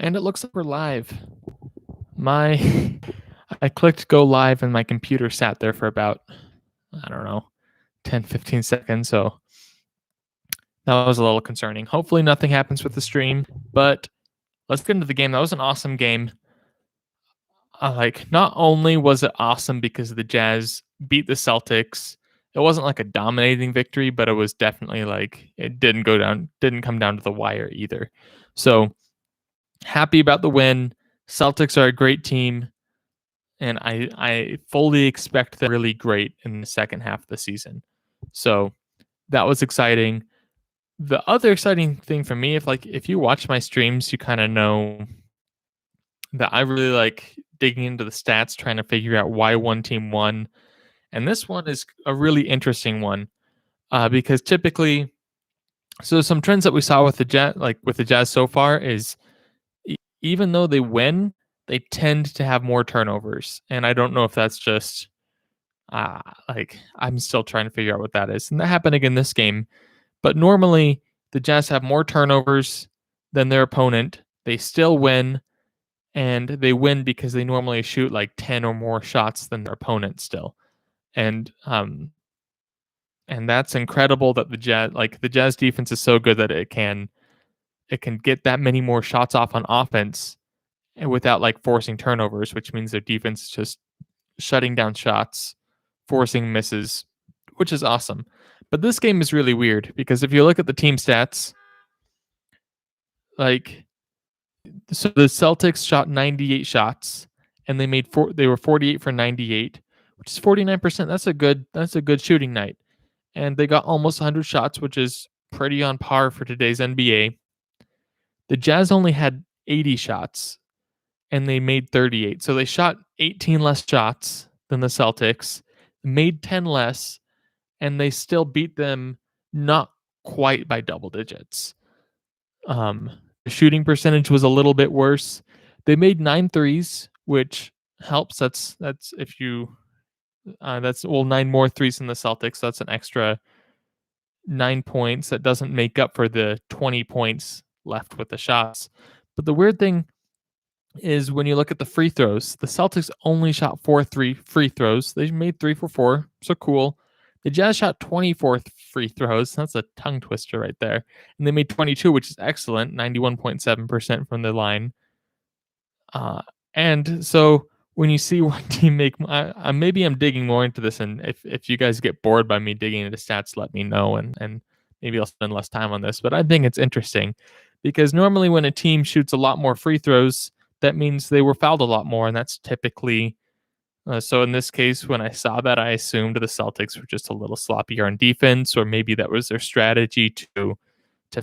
And it looks like we're live. I clicked go live and my computer sat there for about, I don't know, 10, 15 seconds. So that was a little concerning. Hopefully nothing happens with the stream, but let's get into the game. That was an awesome game. Not only was it awesome because the Jazz beat the Celtics, it wasn't like a dominating victory, but it was definitely it didn't come down to the wire either. So happy about the win. Celtics are a great team, and I fully expect them really great in the second half of the season. So that was exciting. The other exciting thing for me, if you watch my streams, you kind of know that I really like digging into the stats, trying to figure out why one team won. And this one is a really interesting one because typically, so some trends that we saw with the Jazz so far is even though they win, they tend to have more turnovers, and I don't know if that's just I'm still trying to figure out what that is. And that happened again this game. But normally the Jazz have more turnovers than their opponent. They still win, and they win because they normally shoot like 10 or more shots than their opponent still. And that's incredible that the Jazz defense is so good that it can get that many more shots off on offense and without forcing turnovers, which means their defense is just shutting down shots, forcing misses, which is awesome. But this game is really weird because if you look at the team stats, so the Celtics shot 98 shots and they were 48 for 98, which is 49%. That's a good shooting night. And they got almost 100 shots, which is pretty on par for today's NBA. The Jazz only had 80 shots and they made 38. So they shot 18 less shots than the Celtics, made 10 less, and they still beat them not quite by double digits. The shooting percentage was a little bit worse. They made 9 threes, which helps. That's 9 more threes than the Celtics. So that's an extra 9 points. That doesn't make up for the 20 points left with the shots. But the weird thing is when you look at the free throws, the Celtics only shot 4 free throws. They made 3 for 4, so cool. The Jazz shot 24 free throws. That's a tongue twister right there. And they made 22, which is excellent, 91.7% from the line. And so when you see one team make, maybe I'm digging more into this, and if you guys get bored by me digging into stats, let me know, and maybe I'll spend less time on this. But I think it's interesting because normally when a team shoots a lot more free throws, that means they were fouled a lot more, and that's typically so in this case, when I saw that, I assumed the Celtics were just a little sloppier on defense, or maybe that was their strategy to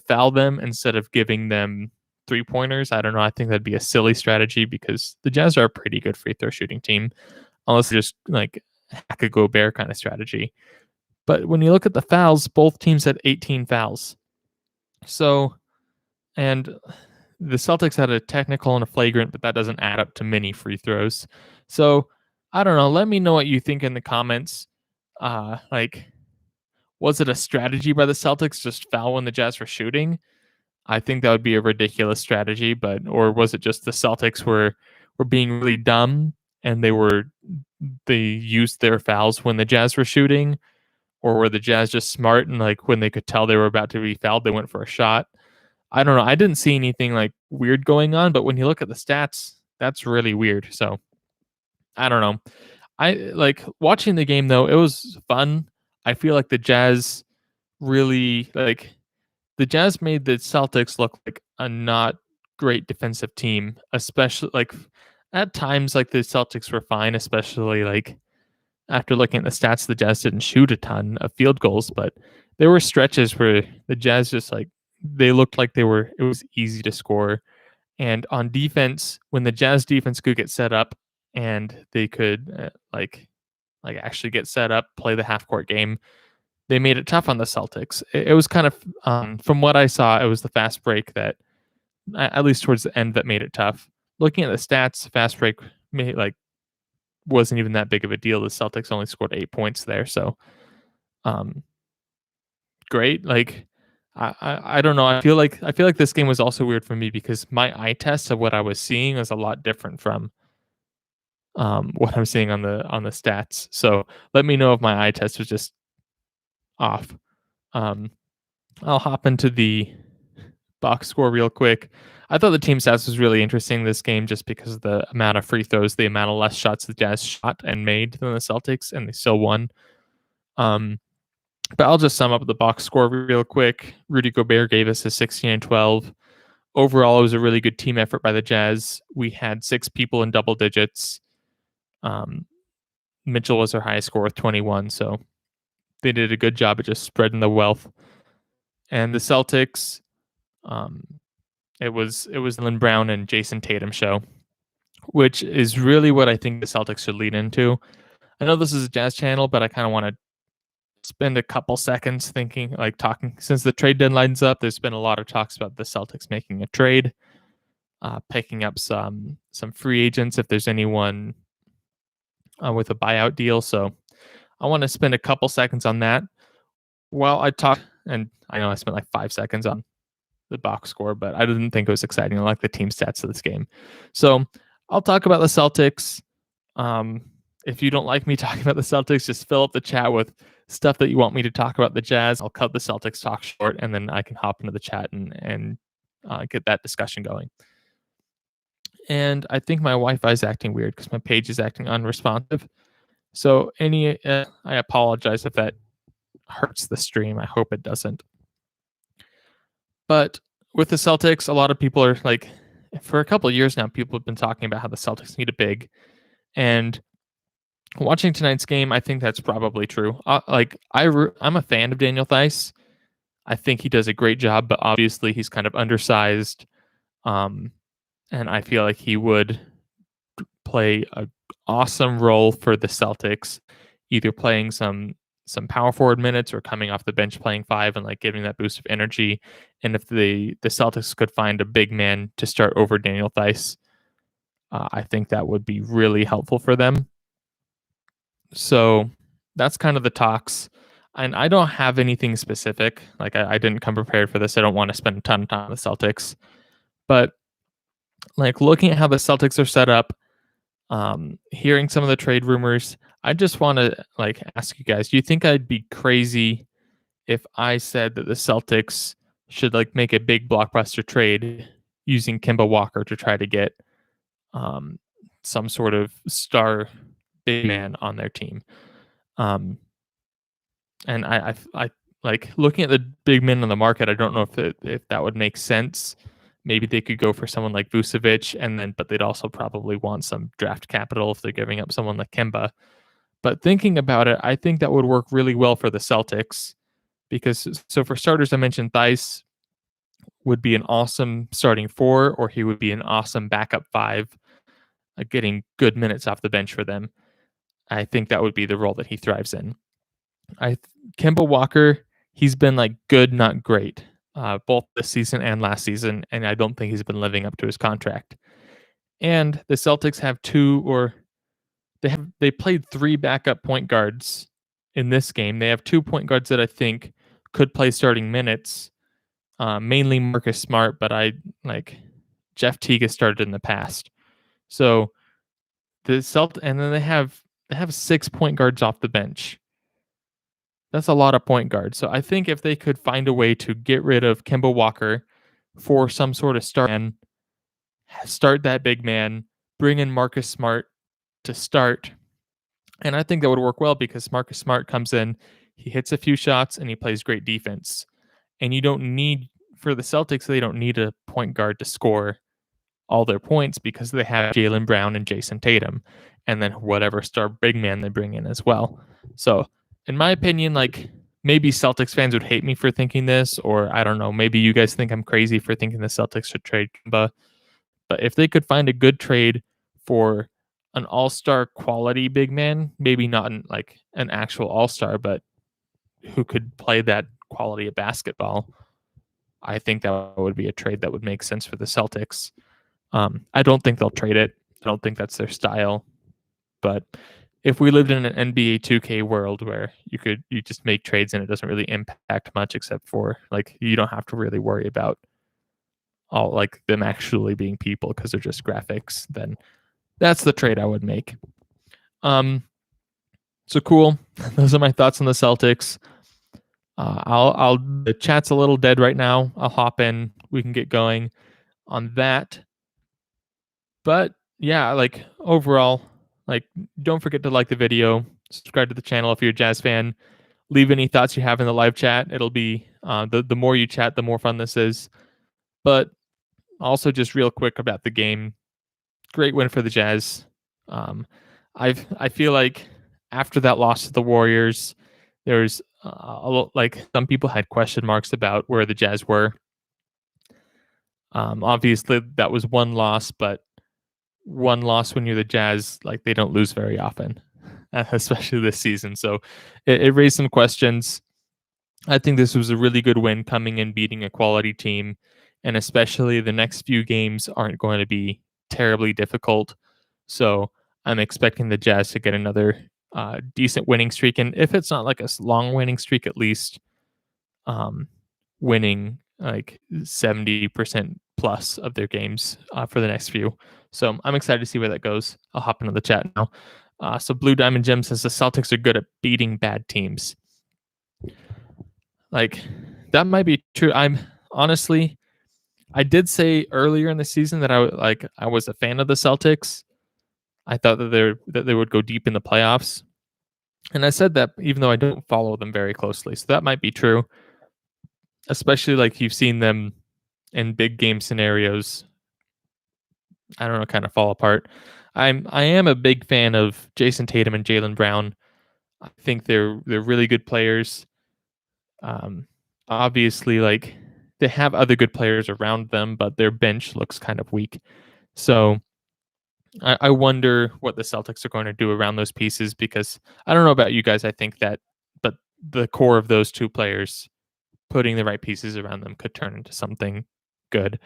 foul them instead of giving them 3-pointers. I don't know. I think that'd be a silly strategy because the Jazz are a pretty good free throw shooting team, unless just hack a go bear kind of strategy. But when you look at the fouls, both teams had 18 fouls. So, and the Celtics had a technical and a flagrant, but that doesn't add up to many free throws. So I don't know. Let me know what you think in the comments. Was it a strategy by the Celtics just foul when the Jazz were shooting? I think that would be a ridiculous strategy, or was it just the Celtics were being really dumb and they used their fouls when the Jazz were shooting, or were the Jazz just smart and when they could tell they were about to be fouled, they went for a shot? I don't know. I didn't see anything weird going on, but when you look at the stats, that's really weird. So I don't know. I watching the game though. It was fun. I feel like the Jazz really the Jazz made the Celtics look like a not great defensive team, especially at times the Celtics were fine, especially after looking at the stats, the Jazz didn't shoot a ton of field goals, but there were stretches where the Jazz just they looked like it was easy to score. And on defense, when the Jazz defense could get set up and they could actually get set up, play the half court game, they made it tough on the Celtics. It was kind of, from what I saw, it was the fast break that, at least towards the end, that made it tough. Looking at the stats, fast break wasn't even that big of a deal. The Celtics only scored 8 points there, so great. I don't know. I feel like this game was also weird for me because my eye test of what I was seeing is a lot different from what I'm seeing on the stats. So let me know if my eye test was just off. Um, I'll hop into the box score real quick. I thought the team stats was really interesting this game just because of the amount of free throws, the amount of less shots the Jazz shot and made than the Celtics, and they still won. But I'll just sum up the box score real quick. Rudy Gobert gave us a 16 and 12. Overall, it was a really good team effort by the Jazz. We had 6 people in double digits. Mitchell was our highest score with 21, so they did a good job at just spreading the wealth. And the Celtics, it was Lynn Brown and Jason Tatum show, which is really what I think the Celtics should lean into. I know this is a Jazz channel, but I kind of want to spend a couple seconds talking since the trade deadline's up. There's been a lot of talks about the Celtics making a trade, picking up some free agents if there's anyone with a buyout deal. So I want to spend a couple seconds on that while I talk. And I know I spent like 5 seconds on the box score, but I didn't think it was exciting. I like the team stats of this game. So I'll talk about the Celtics. If you don't like me talking about the Celtics, just fill up the chat with stuff that you want me to talk about the Jazz. I'll cut the Celtics talk short, and then I can hop into the chat and get that discussion going. And I think my Wi-Fi is acting weird because my page is acting unresponsive. So I apologize if that hurts the stream. I hope it doesn't. But with the Celtics, a lot of people are like, for a couple of years now, people have been talking about how the Celtics need a big. And watching tonight's game, I think that's probably true. I'm a fan of Daniel Theis. I think he does a great job, but obviously he's kind of undersized. And I feel like he would play an awesome role for the Celtics, either playing some power forward minutes or coming off the bench playing 5 and like giving that boost of energy. And if the Celtics could find a big man to start over Daniel Theis, I think that would be really helpful for them. So that's kind of the talks. And I don't have anything specific. Like I didn't come prepared for this. I don't want to spend a ton of time on the Celtics. But like looking at how the Celtics are set up, hearing some of the trade rumors, I just want to like ask you guys, do you think I'd be crazy if I said that the Celtics should like make a big blockbuster trade using Kemba Walker to try to get some sort of star big man on their team? And I like looking at the big men on the market. I don't know if that would make sense. Maybe they could go for someone like Vucevic, but they'd also probably want some draft capital if they're giving up someone like Kemba. But thinking about it, I think that would work really well for the Celtics because, so for starters, I mentioned Theis would be an awesome starting 4, or he would be an awesome backup 5, getting good minutes off the bench for them. I think that would be the role that he thrives in. Kemba Walker, he's been like good, not great, both this season and last season, and I don't think he's been living up to his contract. And the Celtics have they played 3 backup point guards in this game. They have 2 point guards that I think could play starting minutes, mainly Marcus Smart, but Jeff Teague has started in the past. So and then they have 6 point guards off the bench. That's a lot of point guards. So I think if they could find a way to get rid of Kemba Walker for some sort of start that big man, bring in Marcus Smart to start. And I think that would work well because Marcus Smart comes in, he hits a few shots, and he plays great defense. And for the Celtics, they don't need a point guard to score all their points because they have Jaylen Brown and Jason Tatum, and then whatever star big man they bring in as well. So in my opinion, like maybe Celtics fans would hate me for thinking this, or I don't know, maybe you guys think I'm crazy for thinking the Celtics should trade Kemba. But if they could find a good trade for an all-star quality big man, maybe not like an actual all-star, but who could play that quality of basketball, I think that would be a trade that would make sense for the Celtics. I don't think they'll trade it. I don't think that's their style. But if we lived in an NBA 2K world where you just make trades and it doesn't really impact much, except for like you don't have to really worry about all like them actually being people because they're just graphics, then that's the trade I would make. So cool. Those are my thoughts on the Celtics. The chat's a little dead right now. I'll hop in. We can get going on that. But yeah, like overall, like don't forget to like the video, subscribe to the channel if you're a Jazz fan. Leave any thoughts you have in the live chat. It'll be the more you chat, the more fun this is. But also, just real quick about the game, great win for the Jazz. I feel like after that loss to the Warriors, there's like some people had question marks about where the Jazz were. Obviously, that was one loss, but one loss when you're the Jazz, like they don't lose very often, especially this season. So it raised some questions. I think this was a really good win coming in, beating a quality team, and especially the next few games aren't going to be terribly difficult. So I'm expecting the Jazz to get another decent winning streak, and if it's not like a long winning streak, at least winning like 70% plus of their games for the next few. So I'm excited to see where that goes. I'll hop into the chat now. So Blue Diamond Jim says the Celtics are good at beating bad teams. Like that might be true. I'm honestly, I did say earlier in the season that I was a fan of the Celtics. I thought that they would go deep in the playoffs, and I said that even though I don't follow them very closely. So that might be true, especially like you've seen them in big game scenarios. I don't know, kind of fall apart. I am a big fan of Jason Tatum and Jaylen Brown. I think they're really good players. Obviously, like they have other good players around them, but their bench looks kind of weak. So I wonder what the Celtics are going to do around those pieces, because I don't know about you guys. I think that, but the core of those two players, putting the right pieces around them, could turn into something good.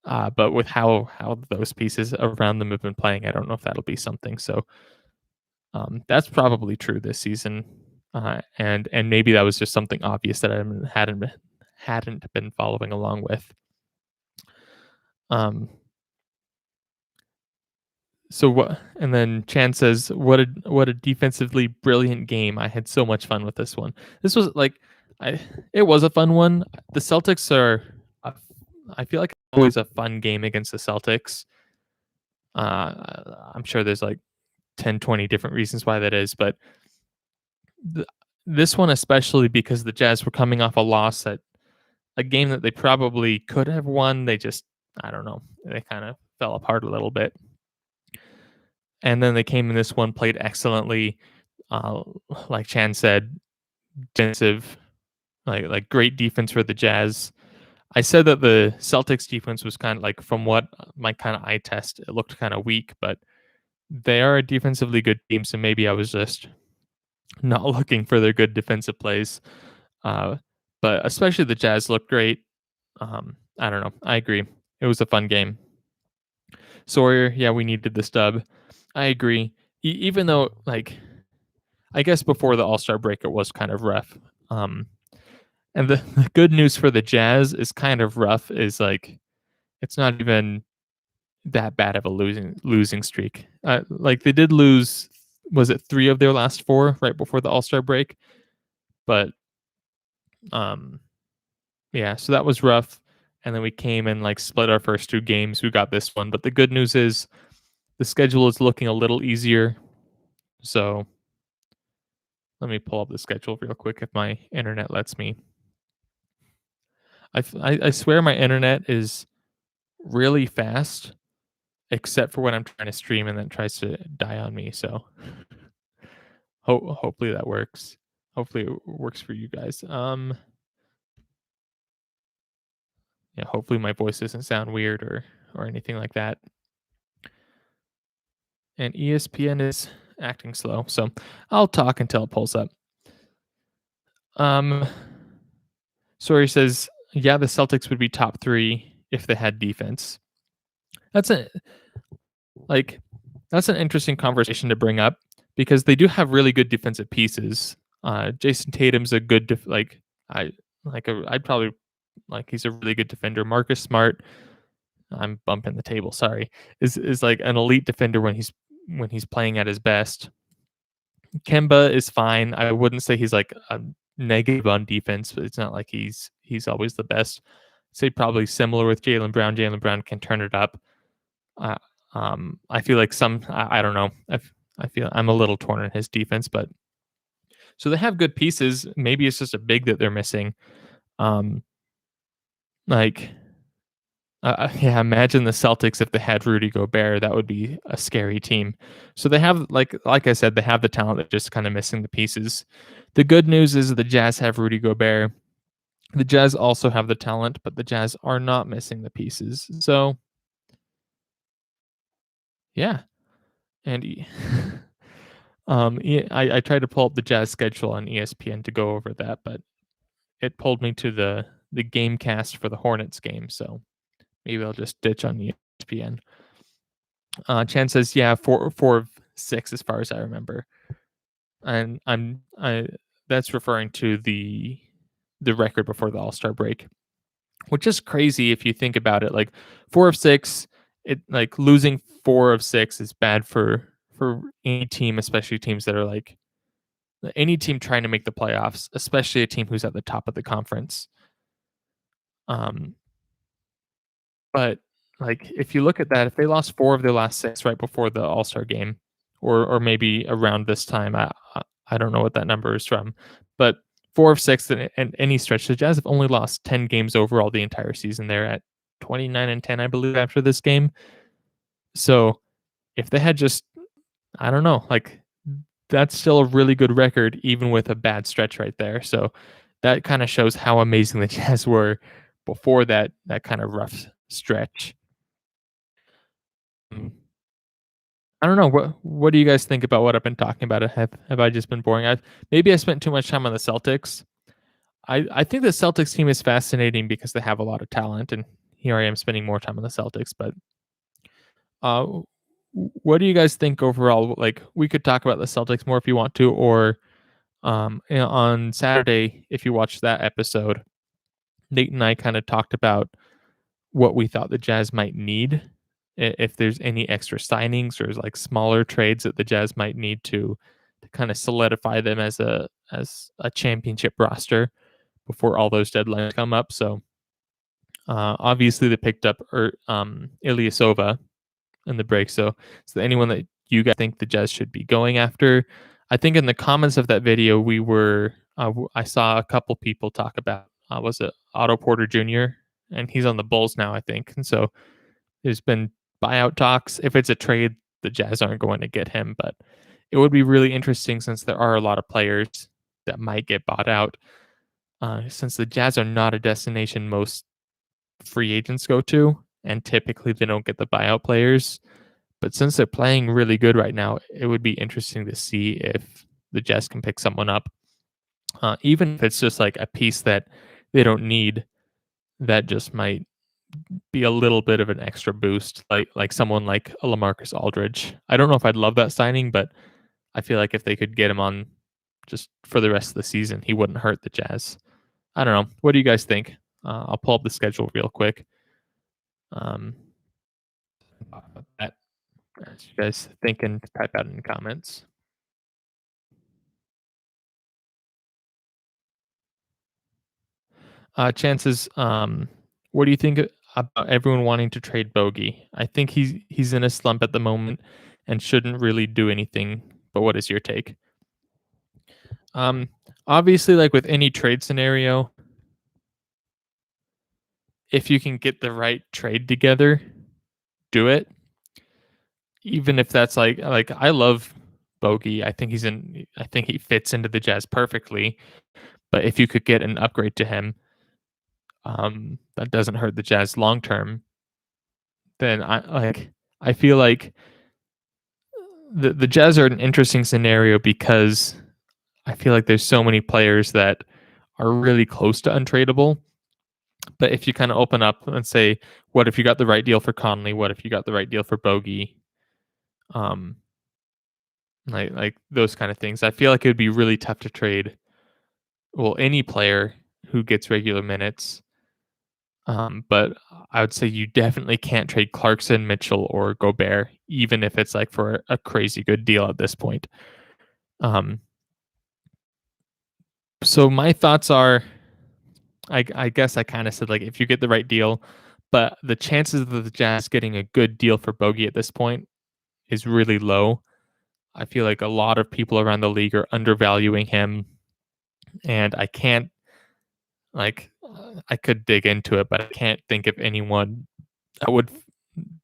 But with how those pieces around them have been playing, I don't know if that'll be something. So that's probably true this season, and maybe that was just something obvious that I hadn't been following along with. So what? And then Chan says, "What a defensively brilliant game! I had so much fun with this one. This was like, it was a fun one. The Celtics are, I feel like always a fun game against the Celtics. I'm sure there's like 10, 20 different reasons why that is, but this one especially because the Jazz were coming off a loss at a game that they probably could have won. They just, I don't know, they kind of fell apart a little bit. And then they came in this one, played excellently. Like Chan said, defensive, like great defense for the Jazz. I said that the Celtics defense was kind of like, from what my kind of eye test, it looked kind of weak, but they are a defensively good team. So maybe I was just not looking for their good defensive plays. But especially the Jazz looked great. I don't know. I agree. It was a fun game. Sawyer, yeah, we needed this dub. I agree. Even though, like, I guess before the All-Star break, it was kind of rough. And the good news for the Jazz is kind of rough is like, it's not even that bad of a losing streak. Like they did lose, was it 3 of their last 4 right before the All-Star break? But yeah, so that was rough. And then we came and like split our first 2 games. We got this one. But the good news is the schedule is looking a little easier. So let me pull up the schedule real quick if my internet lets me. I swear my internet is really fast, except for when I'm trying to stream and then it tries to die on me. So hopefully that works. Hopefully it works for you guys. Yeah, hopefully my voice doesn't sound weird or anything like that. And ESPN is acting slow, so I'll talk until it pulls up. Sori says, yeah, the Celtics would be top 3 if they had defense. That's an interesting conversation to bring up, because they do have really good defensive pieces. Jason Tatum's a good I I'd probably like he's a really good defender. Marcus Smart, I'm bumping the table. Sorry, is like an elite defender when he's playing at his best. Kemba is fine. I wouldn't say he's like a negative on defense, but it's not like he's always the best. I'd say probably similar with Jaylen Brown. Jaylen Brown can turn it up. Uh, I feel like I don't know. I feel I'm a little torn on his defense, but so they have good pieces. Maybe it's just a big that they're missing. Um, like yeah, imagine the Celtics if they had Rudy Gobert. That would be a scary team. So they have, like I said, they have the talent. They're just kind of missing the pieces. The good news is the Jazz have Rudy Gobert. The Jazz also have the talent, but the Jazz are not missing the pieces. So yeah, and I tried to pull up the Jazz schedule on ESPN to go over that, but it pulled me to the game cast for the Hornets game. So maybe I'll just ditch on ESPN. Chan says, yeah, four of six as far as I remember, and I that's referring to the record before the All-Star break, which is crazy if you think about it. Like 4 of 6, it like losing 4 of 6 is bad for any team, especially teams that are like any team trying to make the playoffs, especially a team who's at the top of the conference. Um, But like if you look at that, if they lost 4 of their last 6 right before the All-Star game, or maybe around this time, I don't know what that number is from, but 4 of 6 in any stretch, the Jazz have only lost 10 games overall the entire season. They're at 29-10, I believe, after this game. So if they had just, I don't know, like that's still a really good record, even with a bad stretch right there. So that kind of shows how amazing the Jazz were before that kind of rough stretch. Mm. I don't know. What do you guys think about what I've been talking about? Have I just been boring? Maybe I spent too much time on the Celtics. I think the Celtics team is fascinating because they have a lot of talent, and here I am spending more time on the Celtics. But uh, what do you guys think overall? Like, we could talk about the Celtics more if you want to, or on Saturday, if you watch that episode, Nate and I kind of talked about what we thought the Jazz might need, if there's any extra signings or like smaller trades that the Jazz might need to kind of solidify them as a championship roster before all those deadlines come up. So obviously they picked up Ilyasova in the break. So anyone that you guys think the Jazz should be going after? I think in the comments of that video I saw a couple people talk about was it Otto Porter Jr., and he's on the Bulls now, I think. And so there's been buyout talks. If it's a trade, the Jazz aren't going to get him, but it would be really interesting since there are a lot of players that might get bought out. Since the Jazz are not a destination most free agents go to, and typically they don't get the buyout players. But since they're playing really good right now, it would be interesting to see if the Jazz can pick someone up. Even if it's just like a piece that they don't need, that just might be a little bit of an extra boost, like someone like a LaMarcus Aldridge. I don't know if I'd love that signing, but I feel like if they could get him on just for the rest of the season, he wouldn't hurt the Jazz. I don't know. What do you guys think? I'll pull up the schedule real quick. Um, that as you guys think and type out in the comments. Chances. What do you think about everyone wanting to trade Bogey? I think he's in a slump at the moment and shouldn't really do anything. But what is your take? Um, Obviously, like with any trade scenario, if you can get the right trade together, do it. Even if that's like I love Bogey. I think he fits into the Jazz perfectly. But if you could get an upgrade to him, that doesn't hurt the Jazz long term, then I feel like the Jazz are an interesting scenario because I feel like there's so many players that are really close to untradeable. But if you kind of open up and say, what if you got the right deal for Conley? What if you got the right deal for Bogey? Um, like those kind of things. I feel like it would be really tough to trade, well, any player who gets regular minutes. But I would say you definitely can't trade Clarkson, Mitchell, or Gobert, even if it's like for a crazy good deal at this point. Um, so my thoughts are, I guess I kind of said like if you get the right deal, but the chances of the Jazz getting a good deal for Bogey at this point is really low. I feel like a lot of people around the league are undervaluing him, and I can't like I could dig into it, but I can't think of anyone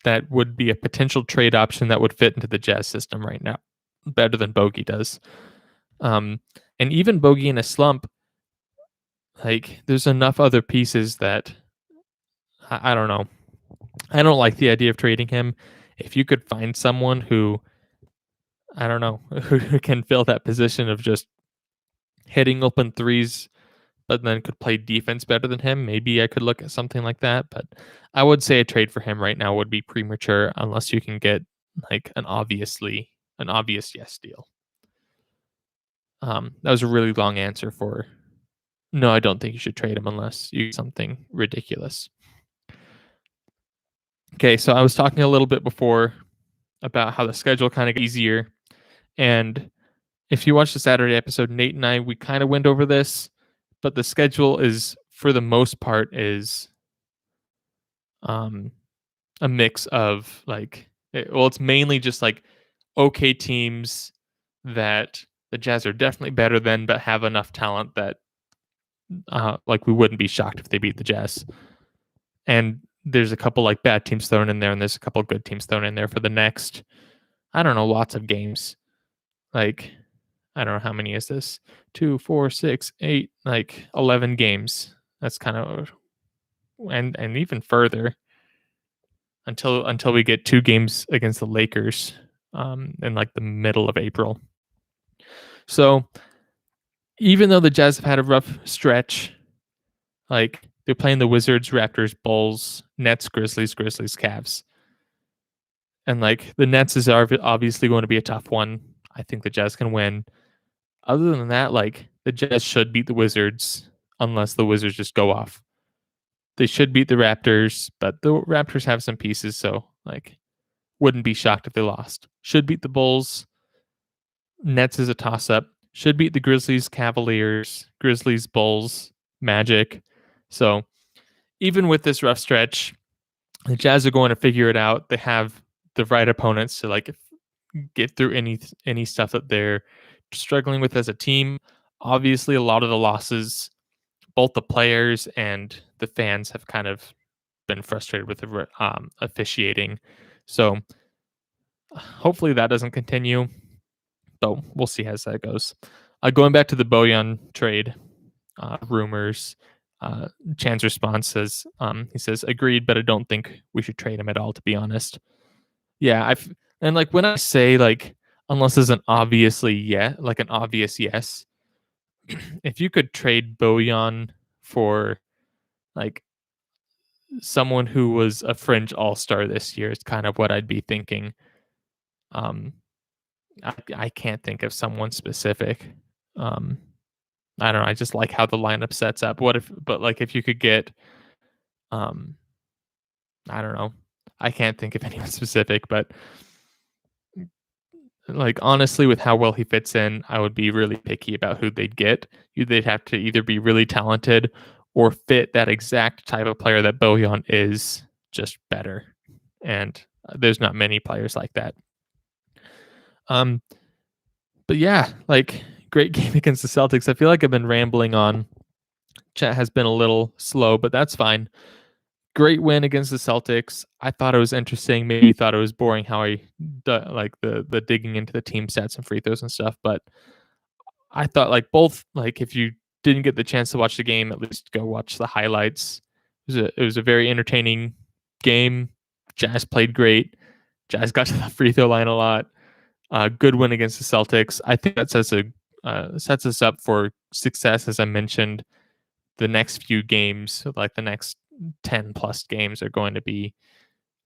that would be a potential trade option that would fit into the Jazz system right now better than Bogey does. Um, and even Bogey in a slump, like there's enough other pieces that I don't know. I don't like the idea of trading him. If you could find someone who I don't know who can fill that position of just hitting open threes, but then could play defense better than him, maybe I could look at something like that. But I would say a trade for him right now would be premature unless you can get like an obvious yes deal. That was a really long answer for no, I don't think you should trade him unless you get something ridiculous. Okay, so I was talking a little bit before about how the schedule kind of gets easier. And if you watch the Saturday episode, Nate and I, we kind of went over this, but the schedule is, for the most part, is a mix of it's mainly just like okay teams that the Jazz are definitely better than, but have enough talent that like we wouldn't be shocked if they beat the Jazz. And there's a couple like bad teams thrown in there, and there's a couple good teams thrown in there for the next, I don't know, lots of games. Like, I don't know how many is this? 2, 4, 6, 8, like 11 games. That's kind of and even further until we get 2 games against the Lakers in like the middle of April. So even though the Jazz have had a rough stretch, like they're playing the Wizards, Raptors, Bulls, Nets, Grizzlies, Cavs. And like the Nets is obviously going to be a tough one. I think the Jazz can win. Other than that, like the Jazz should beat the Wizards unless the Wizards just go off. They should beat the Raptors, but the Raptors have some pieces, so like wouldn't be shocked if they lost. Should beat the Bulls. Nets is a toss up. Should beat the Grizzlies, Cavaliers, Grizzlies, Bulls, Magic. So even with this rough stretch, the Jazz are going to figure it out. They have the right opponents to like get through any stuff that they're struggling with as a team. Obviously, a lot of the losses, both the players and the fans have kind of been frustrated with the officiating. So hopefully that doesn't continue. So we'll see how that goes. Going back to the Bojan trade rumors, Chan's response says, he says, agreed, but I don't think we should trade him at all, to be honest. Yeah, and like when I say like, unless there's an obviously like an obvious yes, if you could trade Bojan for like someone who was a fringe all-star this year is kind of what I'd be thinking. I can't think of someone specific. I don't know. I just like how the lineup sets up. But like if you could get, I don't know. I can't think of anyone specific, but like honestly, with how well he fits in, I would be really picky about who they'd get. They'd have to either be really talented or fit that exact type of player that Bojan is, just better. And there's not many players like that. But yeah, like great game against the Celtics. I feel like I've been rambling on. Chat has been a little slow, but that's fine. Great win against the Celtics. I thought it was interesting. Maybe you thought it was boring how I like the digging into the team stats and free throws and stuff. But I thought like both, like if you didn't get the chance to watch the game, at least go watch the highlights. It was a very entertaining game. Jazz played great. Jazz got to the free throw line a lot. Good win against the Celtics. I think that sets us up for success, as I mentioned. The next few games, like the next 10 plus games, are going to be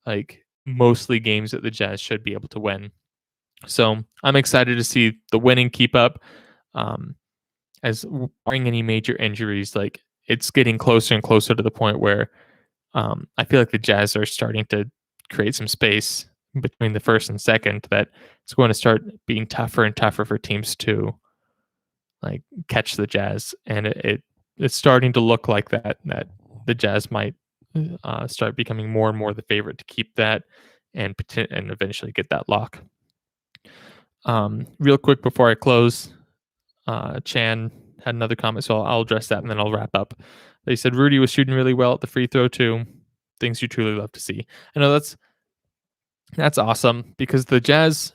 like mostly games that the Jazz should be able to win. So I'm excited to see the winning keep up. Um, as barring any major injuries, like it's getting closer and closer to the point where I feel like the Jazz are starting to create some space between the first and second that it's going to start being tougher and tougher for teams to like catch the Jazz, and it's starting to look like that the Jazz might start becoming more and more the favorite to keep that and eventually get that lock. Real quick before I close, Chan had another comment, so I'll address that and then I'll wrap up. They said Rudy was shooting really well at the free throw too. Things you truly love to see. I know that's awesome because the Jazz,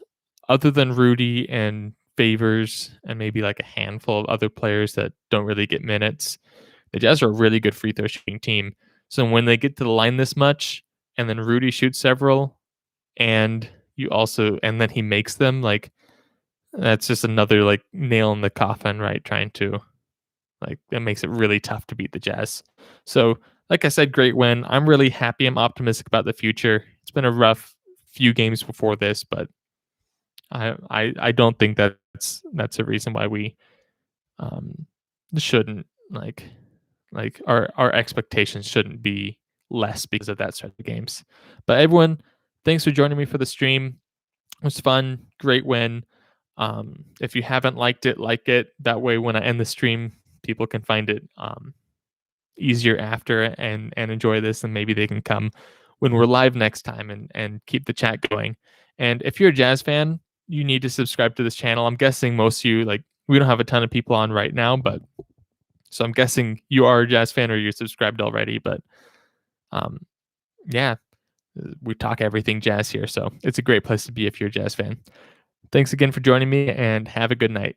other than Rudy and Favors and maybe like a handful of other players that don't really get minutes, the Jazz are a really good free throw shooting team. So when they get to the line this much, and then Rudy shoots several, and and then he makes them, like that's just another like nail in the coffin, right? Trying to like that makes it really tough to beat the Jazz. So, like I said, great win. I'm really happy. I'm optimistic about the future. It's been a rough few games before this, but I don't think that's a reason why we um shouldn't like our expectations shouldn't be less because of that stretch of games. But everyone, thanks for joining me for the stream. It was fun, great win. If you haven't liked it, like it. That way, when I end the stream, people can find it easier after and enjoy this, and maybe they can come when we're live next time and keep the chat going. And if you're a Jazz fan, you need to subscribe to this channel. I'm guessing most of you like we don't have a ton of people on right now, but so I'm guessing you are a Jazz fan or you're subscribed already. But um, yeah, we talk everything Jazz here, so it's a great place to be if you're a Jazz fan. Thanks again for joining me, and have a good night.